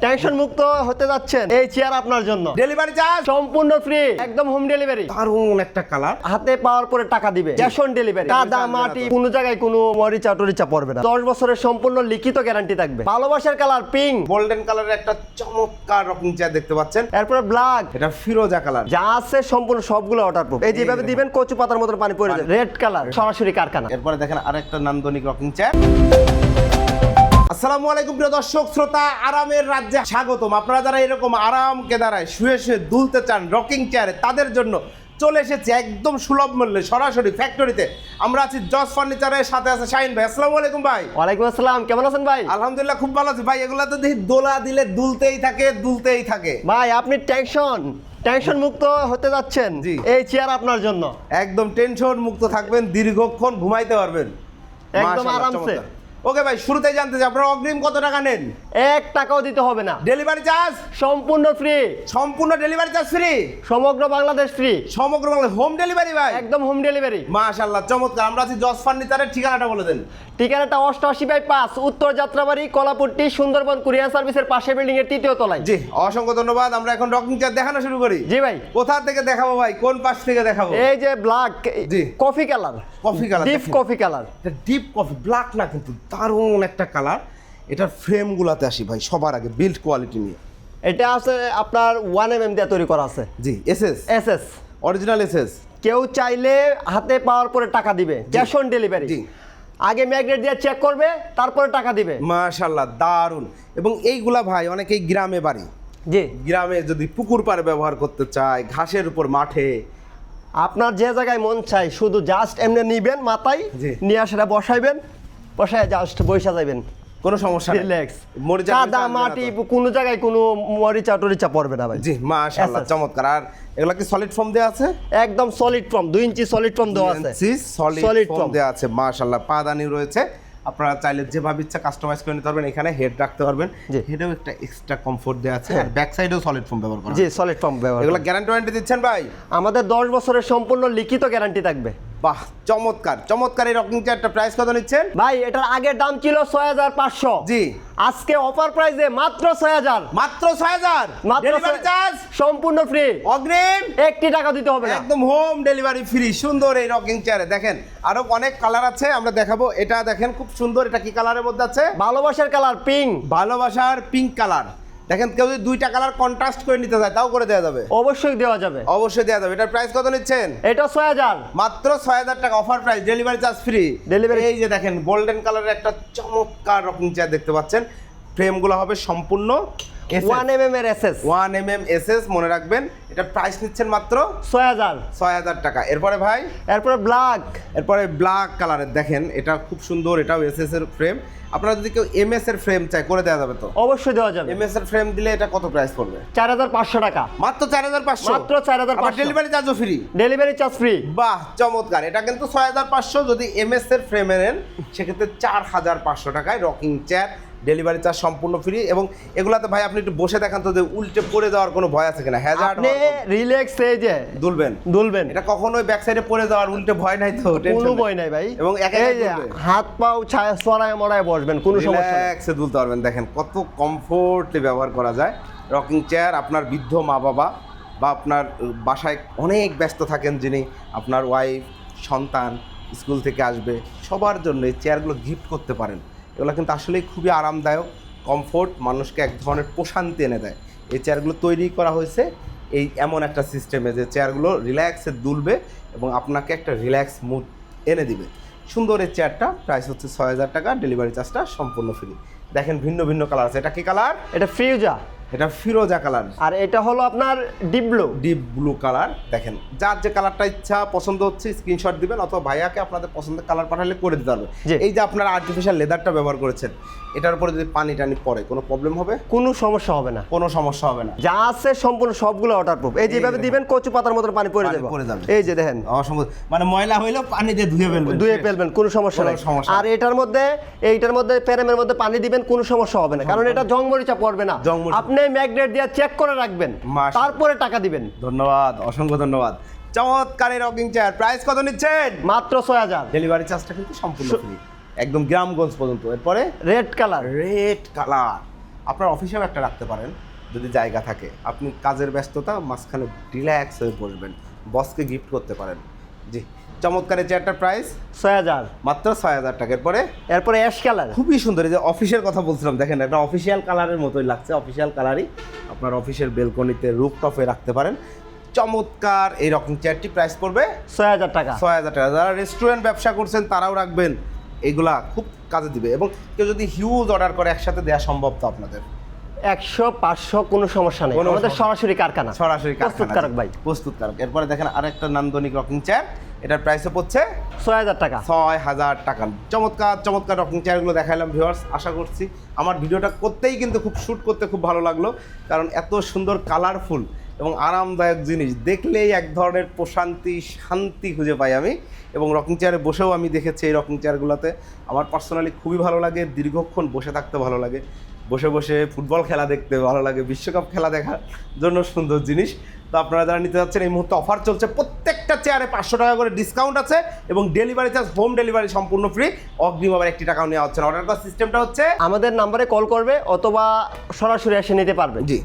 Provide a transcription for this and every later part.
Tension মুক্ত হতে যাচ্ছেন এই চেয়ার আপনার জন্য। ডেলিভারি চার্জ সম্পূর্ণ ফ্রি, একদম হোম ডেলিভারি। দারুণ একটা কালার, হাতে পাওয়ার পরে টাকা দিবে, ক্যাশ অন ডেলিভারি। কাদা মাটি কোনো জায়গায় কোনো মরিচা টরিচা পড়বে না। 10 বছরের সম্পূর্ণ লিখিত গ্যারান্টি থাকবে। ভালোবাসার কালার পিঙ্ক, গোল্ডেন কালারের একটা চমৎকার রকম চেয়ার দেখতে পাচ্ছেন। এরপর ব্ল্যাক, এটা ফিরোজা কালার। যা আছে সম্পূর্ণ সবগুলো ওয়াটারপ্রুফ। এই যেভাবে দিবেন কচু পাতার মতো পানি পড়ে যাবে। রেড কালার, সরাসরি কারখানা। এরপরে দেখেন আরেকটা নান্দনিক রকিং চেয়ার। আসসালামু আলাইকুম প্রিয় দর্শক শ্রোতা, আরামের রাজ্যে স্বাগতম। আপনারা যারা এরকম আরাম কেদারায় শুয়ে শুয়ে দুলতে চান রকিং চেয়ারে, তাদের জন্য চলে এসেছে একদম সুলভ মূল্যে সরাসরি ফ্যাক্টরিতে। আমরা আছি জজ ফার্নিচারের সাথে আছে শাহিন ভাই। আসসালামু আলাইকুম ভাই। ওয়ালাইকুম আসসালাম, কেমন আছেন ভাই? আলহামদুলিল্লাহ খুব ভালো আছি ভাই। এগুলা তো দেখি দোলা দিলে দুলতেই থাকে দুলতেই থাকে। ভাই আপনি টেনশন মুক্ত হতে যাচ্ছেন, জি। এই চেয়ার আপনার জন্য। একদম টেনশন মুক্ত থাকবেন, দীর্ঘক্ষণ ঘুমাইতে পারবেন একদম মাশাআল্লাহ, আরামসে। চমৎকার। ওকে ভাই, শুরুতেই জানতে চাই আপনারা অগ্রিম কত টাকা নেন? 1 টাকাও দিতে হবে না, ডেলিভারি চার্জ সম্পূর্ণ ফ্রি। সম্পূর্ণ ডেলিভারি চার্জ ফ্রি, সমগ্র বাংলাদেশ ফ্রি, সমগ্র বাংলা হোম ডেলিভারি ভাই। একদম হোম ডেলিভারি। মাশাআল্লাহ চমৎকার। আমরা আছি জজ ফার্নিচারের, ঠিকানাটা বলে দেন। ঠিকানাটা 88/5 উত্তর যাত্রাবাড়ি, কলাপুট্টি, সুন্দরবন কুরিয়ার সার্ভিসের পাশে, বিল্ডিং এর 3য় তলায়। জি, অসংখ্য ধন্যবাদ। আমরা এখন রকিং চেয়ার দেখানো শুরু করি। জি ভাই। কোথা থেকে দেখাবো ভাই, কোন পাশ থেকে দেখাবো? এই যে ব্ল্যাক, জি। Coffee colour, coffee colour, deep coffee colour. এটা ডিপ কফি, ব্ল্যাক না কিন্তু দারুণ একটা কালার। এটার ফ্রেমগুলোতে আসি ভাই সবার আগে, বিল্ড কোয়ালিটি নিয়ে। এটা আছে আপনার 1mm দিয়ে তৈরি করা আছে। জি, এসএস, এসএস অরিজিনাল এসএস। কেউ চাইলে হাতে পাওয়ার পরে টাকা দিবে, ক্যাশ অন ডেলিভারি। জি। আগে ম্যাগনেট দিয়ে চেক করবে, তারপরে টাকা দিবে। মাশাআল্লাহ দারুণ। এবং এইগুলা ভাই অনেকেই গ্রামে বাড়ি, জি। গ্রামে যদি পুকুর পাড়ে ব্যবহার করতে চায়, ঘাসের উপর মাঠে, আপনার যে জায়গায় মন চাই শুধু জাস্ট এমনি নিবেন, মাথায় জি। নিয়ে সেটা বসাইবেন, বসায় জাস্ট বসে যাবেন, কোনো সমস্যা নেই। রিল্যাক্স। মরিচা কাদা টরিচা মাটি আনবে না তো? কোনো জায়গায় কোনো মরিচা টরিচা পড়বে না ভাই। জি, মাশাআল্লাহ SS চমৎকার। আর এগুলা কি সলিড ফর্ম দেওয়া আছে? একদম সলিড ফর্ম, 2 ইঞ্চি সলিড ফর্ম দেওয়া আছে। Solid Solid form form। দেওয়া আছে, মাশাআল্লাহ। পাদানি রয়েছে, আপনারা চাইলে যেভাবে ইচ্ছা কাস্টমাইজ করে নিতে পারবেন। এখানে হেড রাখতে পারবেন, জি। হেডেও একটা এক্সট্রা কমফোর্ট দেওয়া আছে। হ্যাঁ। আর ব্যাক সাইডেও সলিড ফর্ম ব্যবহার করা জি, হয়। সলিড ফর্ম ব্যবহার এগুলা করা। গ্যারান্টি ওয়ারেন্টি দিচ্ছেন ভাই? আমাদের 10 বছরের সম্পূর্ণ লিখিত গ্যারান্টি থাকবে। বাহ, চমৎকার চমৎকার। এই রকিং চেয়ারটা প্রাইস কত নিচ্ছেন ভাই এটার আগের দাম ছিল 6500। জি। আজকে অফার প্রাইসে মাত্র 6000। মাত্র 6000। মাত্র ডেলিভারি চার্জ সম্পূর্ণ ফ্রি, অগ্রিম 1 টাকা দিতে হবে না। একদম হোম ডেলিভারি ফ্রি। সুন্দর এই রকিং চেয়ারে দেখেন আরো অনেক কালার আছে, আমরা দেখাবো। এটা দেখেন খুব সুন্দর। এটা কি কালারের মধ্যে আছে? ভালোবাসার কালার পিঙ্ক। ভালোবাসার পিঙ্ক কালার। দেখেন কেউ যদি 2টা কালার কন্ট্রাস্ট করে নিতে চায় তাও করে দেওয়া যাবে, অবশ্যই দেওয়া যাবে। অবশ্যই দেওয়া যাবে। এটার প্রাইস কত নিচ্ছেন? এটা 6000, মাত্র 6000 টাকা offer price, delivery charge free. Delivery- এই যে দেখেন গোল্ডেন কালারের একটা চমৎকার রকিং চেয়ার দেখতে পাচ্ছেন। ফ্রেমগুলো হবে সম্পূর্ণ 1mm এর এসএস, 1mm এসএস, মনে রাখবেন। এটা প্রাইস নিচ্ছেন মাত্র 6000 টাকা। এরপরে ভাই, এরপর ব্ল্যাক, এরপরে ব্ল্যাক কালারের দেখেন, এটা খুব সুন্দর। এটাও এসএস এর ফ্রেম। আপনারা যদি কেউ এমএস এর ফ্রেম চাই করে দেওয়া যাবে তো? অবশ্যই দেওয়া যাবে। এমএস এর ফ্রেম দিলে এটা কত প্রাইস পড়বে? 4500 টাকা, মাত্র 4500। মাত্র 4500। ডেলিভারি চার্জও ফ্রি। Delivery charge free. বাহ, চমৎকার। এটা কিন্তু 6500। যদি এমএস এর ফ্রেমে নেন সেক্ষেত্রে 4500 টাকায় রকিং চেয়ার, ডেলিভারি চার্জ সম্পূর্ণ ফ্রি। এবং এগুলাতে ভাই আপনি একটু বসে দেখান তো যে উল্টে পড়ে যাওয়ার কোনো ভয় আছে কিনা, হ্যাজার্ড আপনি রিল্যাক্স এই যে দুলবেন, এটা কখনোই ব্যাক সাইডে পড়ে যাওয়ার উল্টে ভয় নাই তো? কোনো ভয় নাই ভাই। এবং একা এই যে হাত পাও ছায়া ছড়ায় মড়ায় বসবেন, কোনো সমস্যা নেই। রিল্যাক্সে দুলতে পারবেন। দেখেন কত কমফোর্টলি ব্যবহার করা যায় রকিং চেয়ার। আপনার বৃদ্ধ মা বাবা বা আপনার বাসায় অনেক ব্যস্ত থাকেন যিনি, আপনার ওয়াইফ, সন্তান স্কুল থেকে আসবে, সবার জন্য এই চেয়ারগুলো গিফট করতে পারেন। এগুলো কিন্তু আসলেই খুবই আরামদায়ক, কমফোর্ট, মানুষকে এক ধরনের প্রশান্তি এনে দেয়। এই চেয়ারগুলো তৈরি করা হয়েছে এই এমন একটা সিস্টেমে যে চেয়ারগুলো রিল্যাক্সে দুলবে এবং আপনাকে একটা রিল্যাক্স মুড এনে দিবে। সুন্দর এই চেয়ারটা, প্রাইস হচ্ছে 6000 টাকা, ডেলিভারি চার্জটা সম্পূর্ণ ফ্রি। দেখেন ভিন্ন ভিন্ন কালার আছে। এটা কি কালার? এটা ফিউজা, এটা ফিরোজা কালার। আর এটা হলো আপনার deep blue. Deep blue colour. দেখেন যার যে কালারটা ইচ্ছা পছন্দ হচ্ছে স্ক্রিনশট দিবেন, অথবা ভাইয়াকে আপনাদের পছন্দের কালার পাঠালে করে দিতে পারবে। জি। এই যে আপনারা আর্টিফিশিয়াল লেদারটা ব্যবহার করেছেন, এটার উপরে যদি পানি টানি পড়ে কোনো প্রবলেম হবে? কোনো সমস্যা হবে না, কোনো সমস্যা হবে না। যা আছে সম্পূর্ণ সবগুলো ওয়াটারপ্রুফ। এই যেভাবে দিবেন কচু পাতার মতো পানি পড়ে পানি যাবে। পড়ে যাবে। এই যে দেখেন অসম্ভব, মানে ময়লা হইলেও পানি দিয়ে ধুয়ে ফেলবেন, ধুয়ে ফেলবেন, কোনো সমস্যা কোনো নেই। সমস্যা আর এইটার মধ্যে প্যারামের মধ্যে পানি দিবেন, কোনো সমস্যা হবে না, কারণ এটা জংমরিচা পড়বে না। জংমরিচা। আপনি ম্যাগনেট দিয়ে চেক করে রাখবেন, মাশাআল্লাহ। তারপরে টাকা দিবেন। ধন্যবাদ, অসংখ্য ধন্যবাদ। চমৎকার এই রকিং চেয়ার, প্রাইস কত নিচ্ছেন? মাত্র 6000। ডেলিভারি চার্জটা কিন্তু সম্পূর্ণ ফ্রি, একদম গ্রামগঞ্জ পর্যন্ত। এরপরে রেড কালার, রেড কালার, আপনার অফিসেও একটা রাখতে পারেন যদি জায়গা থাকে। আপনি কাজের ব্যস্ততা মাঝখানে রিল্যাক্স হয়ে বসবেন, বসকে গিফট করতে পারেন। জি, চমৎকার এই চেয়ারটার প্রাইস 6000 মাত্র 6000 টাকার পরে। এরপরে অ্যাশ কালার, খুবই সুন্দর, এই যে অফিসের কথা বলছিলাম, দেখেন একটা অফিসিয়াল কালারের মতোই লাগছে, অফিসিয়াল কালারই আপনার অফিসের বেলকনিতে রুফটপে রাখতে পারেন। চমৎকার এই রকিং চেয়ারটি প্রাইস পড়বে 6000 টাকা। 6000 টাকা। যারা রেস্টুরেন্ট ব্যবসা করছেন তারাও রাখবেন, এগুলা খুব কাজে দিবে। এবং কেউ যদি হিউজ অর্ডার করে একসাথে দেওয়া সম্ভব তো আপনাদের? 100 500 কোনো সমস্যা নেই, কোনো আমাদের সমস্যা- সরাসরি কারখানা, সরাসরি প্রস্তুতকারক ভাই। প্রস্তুতকারক। এরপরে দেখেন আরেকটা নান্দনিক রকিং চেয়ার, এটার প্রাইসও পড়ছে 6000 টাকা। 6000 টাকা। চমৎকার চমৎকার রকিং চেয়ারগুলো দেখাইলাম ভিউয়ার্স। আশা করছি আমার ভিডিওটা করতেই কিন্তু খুব শ্যুট করতে খুব ভালো লাগলো, কারণ এত সুন্দর কালারফুল এবং আরামদায়ক জিনিস দেখলেই এক ধরনের প্রশান্তি শান্তি খুঁজে পাই আমি। এবং রকিং চেয়ারে বসেও আমি দেখেছি এই রকিং চেয়ারগুলোতে আমার পার্সোনালি খুবই ভালো লাগে, দীর্ঘক্ষণ বসে থাকতে ভালো লাগে, বসে বসে ফুটবল খেলা দেখতে ভালো লাগে, বিশ্বকাপ খেলা দেখার জন্য সুন্দর জিনিস। তো আপনারা যারা নিতে যাচ্ছেন এই মুহূর্তে অফার চলছে, প্রত্যেকটা চেয়ারে 500 টাকা করে ডিসকাউন্ট আছে এবং ডেলিভারি চার্জ হোম ডেলিভারি সম্পূর্ণ ফ্রি, অগ্রিম আবার 1 টাকাও নেওয়া হচ্ছে না। অর্ডার করার সিস্টেমটা হচ্ছে আমাদের নাম্বারে কল করবে অথবা সরাসরি এসে নিতে পারবে। জি,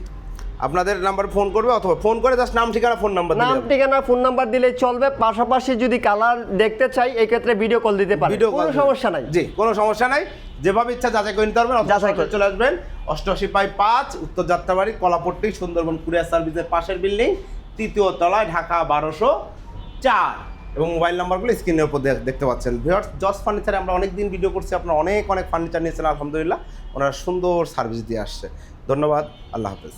আপনাদের নাম্বার ফোন করবে অথবা ফোন করে জাস্ট নাম ঠিকানা ফোন নাম্বার নাম দিলে ঠিকানা ফোন নাম্বার দিলেই চলবে, পাশাপাশি যদি কালার দেখতে চাই এই ক্ষেত্রে ভিডিও কল দিতে পারবে, কোনো সমস্যা নাই। জি, কোনো সমস্যা নাই, যেভাবে ইচ্ছা যাচাই করে নিতে পারবেন। যাচাই করে চলে আসবেন 88/5 উত্তর যাত্রাবাড়ি কলাপট্টি সুন্দরবন কুরিয়ার সার্ভিসের পাশের বিল্ডিং, 3য় তলায়, ঢাকা 1204। এবং মোবাইল নাম্বারগুলো স্ক্রিনের উপর দেখতে পাচ্ছেন। ভিউয়ার্স, জস ফার্নিচারে আমরা অনেক দিন ভিডিও করছি, আপনারা অনেক অনেক ফার্নিচার নিয়েছেন, আলহামদুলিল্লাহ ওনারা সুন্দর সার্ভিস দিয়ে আসছে। ধন্যবাদ, আল্লাহ হাফেজ।